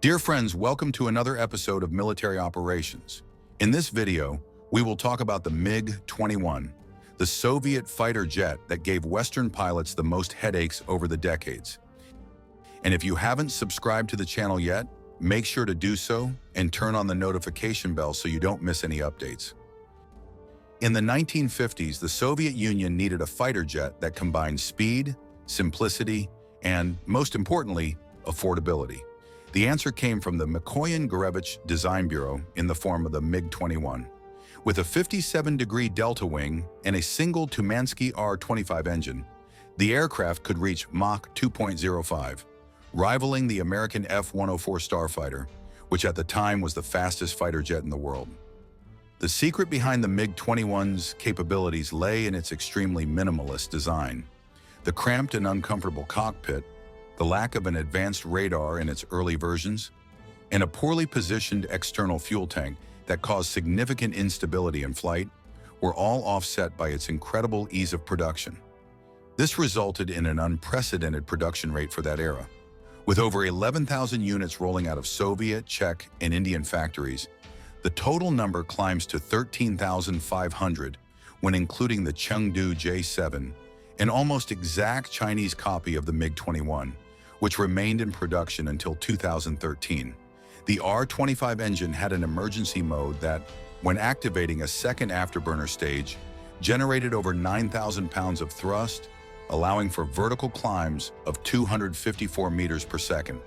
Dear friends, welcome to another episode of Military Operations. In this video, we will talk about the MiG-21, the Soviet fighter jet that gave Western pilots the most headaches over the decades. And if you haven't subscribed to the channel yet, make sure to do so and turn on the notification bell so you don't miss any updates. In the 1950s, the Soviet Union needed a fighter jet that combined speed, simplicity, and, most importantly, affordability. The answer came from the Mikoyan-Gurevich Design Bureau in the form of the MiG-21. With a 57-degree delta wing and a single Tumansky R-25 engine, the aircraft could reach Mach 2.05, rivaling the American F-104 Starfighter, which at the time was the fastest fighter jet in the world. The secret behind the MiG-21's capabilities lay in its extremely minimalist design. The cramped and uncomfortable cockpit, the lack of an advanced radar in its early versions, and a poorly positioned external fuel tank that caused significant instability in flight were all offset by its incredible ease of production. This resulted in an unprecedented production rate for that era. With over 11,000 units rolling out of Soviet, Czech, and Indian factories, the total number climbs to 13,500 when including the Chengdu J-7, an almost exact Chinese copy of the MiG-21, which remained in production until 2013. The R-25 engine had an emergency mode that, when activating a second afterburner stage, generated over 9,000 pounds of thrust, allowing for vertical climbs of 254 meters per second.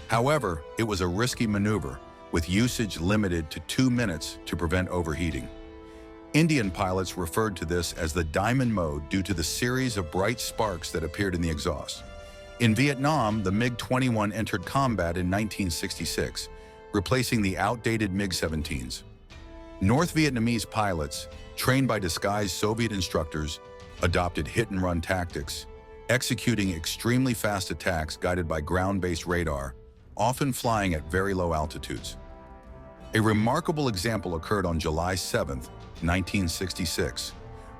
However, it was a risky maneuver, with usage limited to 2 minutes to prevent overheating. Indian pilots referred to this as the diamond mode due to the series of bright sparks that appeared in the exhaust. In Vietnam, the MiG-21 entered combat in 1966, replacing the outdated MiG-17s. North Vietnamese pilots, trained by disguised Soviet instructors, adopted hit-and-run tactics, executing extremely fast attacks guided by ground-based radar, often flying at very low altitudes. A remarkable example occurred on July 7, 1966,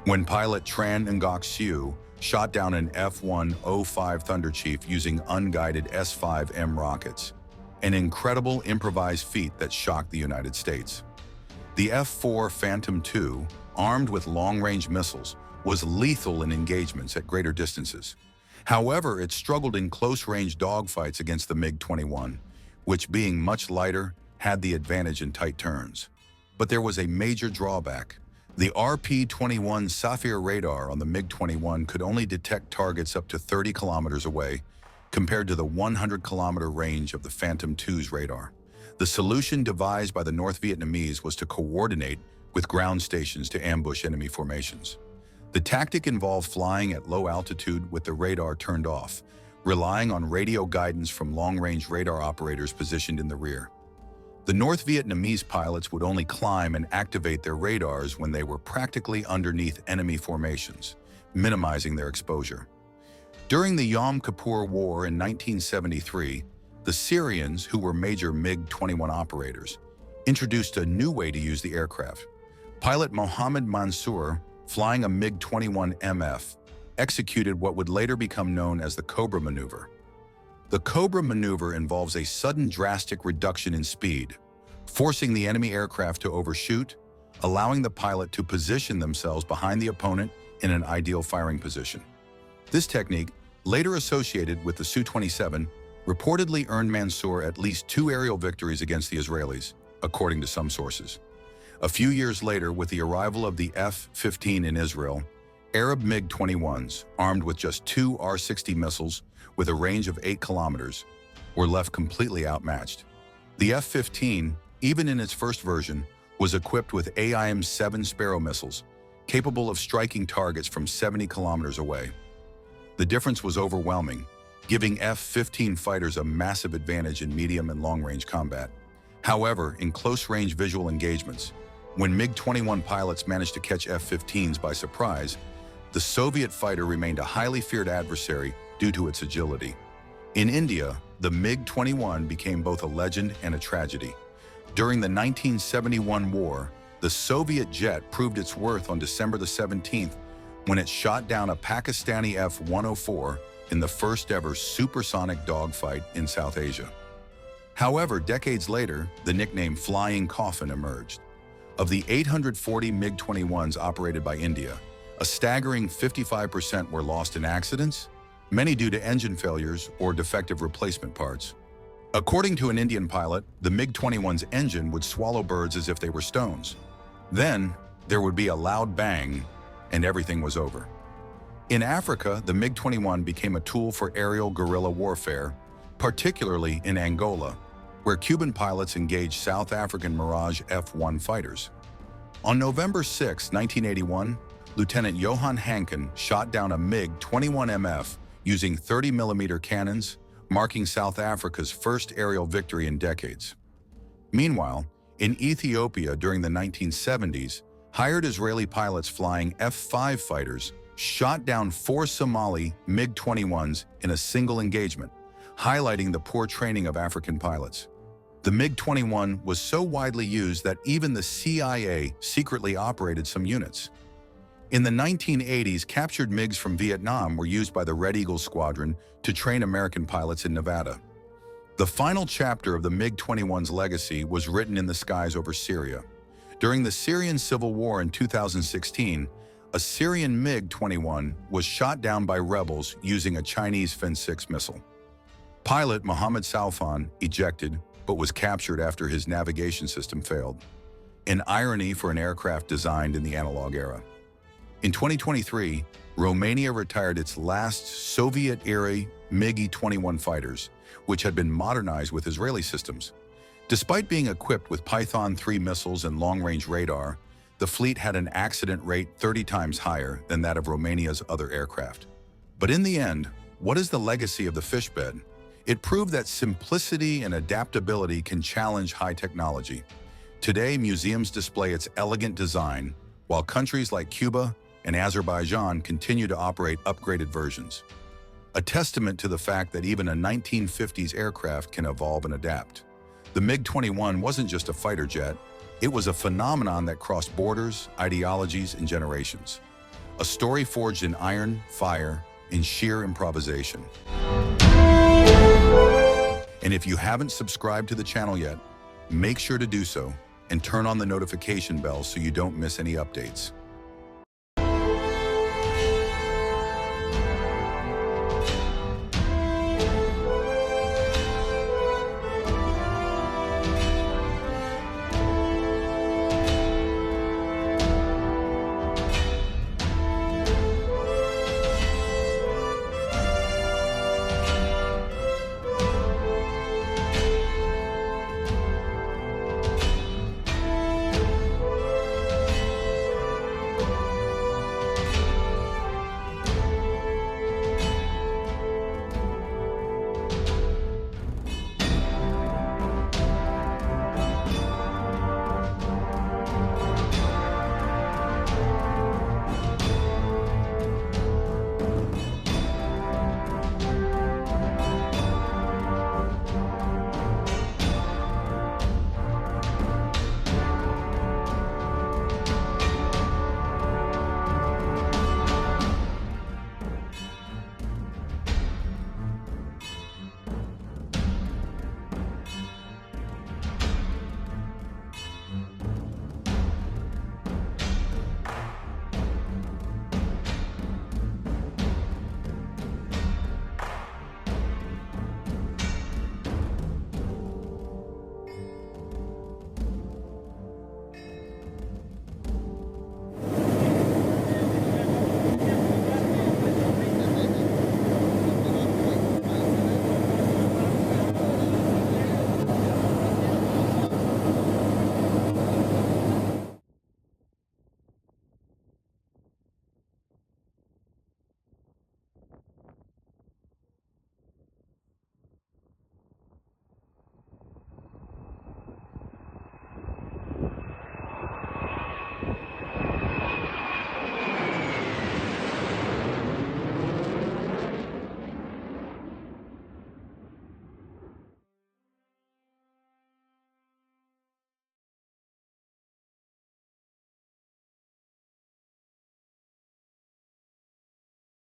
when pilot Tran Ngoc Siu shot down an F-105 Thunderchief using unguided S-5M rockets, an incredible improvised feat that shocked the United States. The F-4 Phantom II, armed with long-range missiles, was lethal in engagements at greater distances. However, it struggled in close-range dogfights against the MiG-21, which, being much lighter, had the advantage in tight turns. But there was a major drawback. The RP-21 Sapphire radar on the MiG-21 could only detect targets up to 30 kilometers away, compared to the 100-kilometer range of the Phantom II's radar. The solution devised by the North Vietnamese was to coordinate with ground stations to ambush enemy formations. The tactic involved flying at low altitude with the radar turned off, relying on radio guidance from long-range radar operators positioned in the rear. The North Vietnamese pilots would only climb and activate their radars when they were practically underneath enemy formations, minimizing their exposure. During the Yom Kippur War in 1973, the Syrians, who were major MiG-21 operators, introduced a new way to use the aircraft. Pilot Mohammed Mansour, flying a MiG-21 MF, executed what would later become known as the Cobra maneuver. The Cobra maneuver involves a sudden drastic reduction in speed, forcing the enemy aircraft to overshoot, allowing the pilot to position themselves behind the opponent in an ideal firing position. This technique, later associated with the Su-27, reportedly earned Mansour at least 2 aerial victories against the Israelis, according to some sources. A few years later, with the arrival of the F-15 in Israel, Arab MiG-21s, armed with just 2 R-60 missiles with a range of 8 kilometers, were left completely outmatched. The F-15, even in its first version, was equipped with AIM-7 Sparrow missiles, capable of striking targets from 70 kilometers away. The difference was overwhelming, giving F-15 fighters a massive advantage in medium and long-range combat. However, in close-range visual engagements, when MiG-21 pilots managed to catch F-15s by surprise, the Soviet fighter remained a highly feared adversary due to its agility. In India, the MiG-21 became both a legend and a tragedy. During the 1971 war, the Soviet jet proved its worth on December the 17th when it shot down a Pakistani F-104 in the first ever supersonic dogfight in South Asia. However, decades later, the nickname Flying Coffin emerged. Of the 840 MiG-21s operated by India, a staggering 55% were lost in accidents, many due to engine failures or defective replacement parts. According to an Indian pilot, the MiG-21's engine would swallow birds as if they were stones. Then, there would be a loud bang, and everything was over. In Africa, the MiG-21 became a tool for aerial guerrilla warfare, particularly in Angola, where Cuban pilots engaged South African Mirage F-1 fighters. On November 6, 1981, Lieutenant Johan Hanken shot down a MiG-21 using 30mm cannons, marking South Africa's first aerial victory in decades. Meanwhile, in Ethiopia during the 1970s, hired Israeli pilots flying F-5 fighters shot down 4 Somali MiG-21s in a single engagement, highlighting the poor training of African pilots. The MiG-21 was so widely used that even the CIA secretly operated some units. In the 1980s, captured MiGs from Vietnam were used by the Red Eagle Squadron to train American pilots in Nevada. The final chapter of the MiG-21's legacy was written in the skies over Syria. During the Syrian civil war in 2016, a Syrian MiG-21 was shot down by rebels using a Chinese Fin-6 missile. Pilot Mohammed Salfan ejected, but was captured after his navigation system failed. An irony for an aircraft designed in the analog era. In 2023, Romania retired its last Soviet-era MiG-21 fighters, which had been modernized with Israeli systems. Despite being equipped with Python 3 missiles and long-range radar, the fleet had an accident rate 30 times higher than that of Romania's other aircraft. But in the end, what is the legacy of the fishbed? It proved that simplicity and adaptability can challenge high technology. Today, museums display its elegant design, while countries like Cuba and Azerbaijan continue to operate upgraded versions. A testament to the fact that even a 1950s aircraft can evolve and adapt. The MiG-21 wasn't just a fighter jet, it was a phenomenon that crossed borders, ideologies, and generations. A story forged in iron, fire, and sheer improvisation. And if you haven't subscribed to the channel yet, make sure to do so and turn on the notification bell so you don't miss any updates.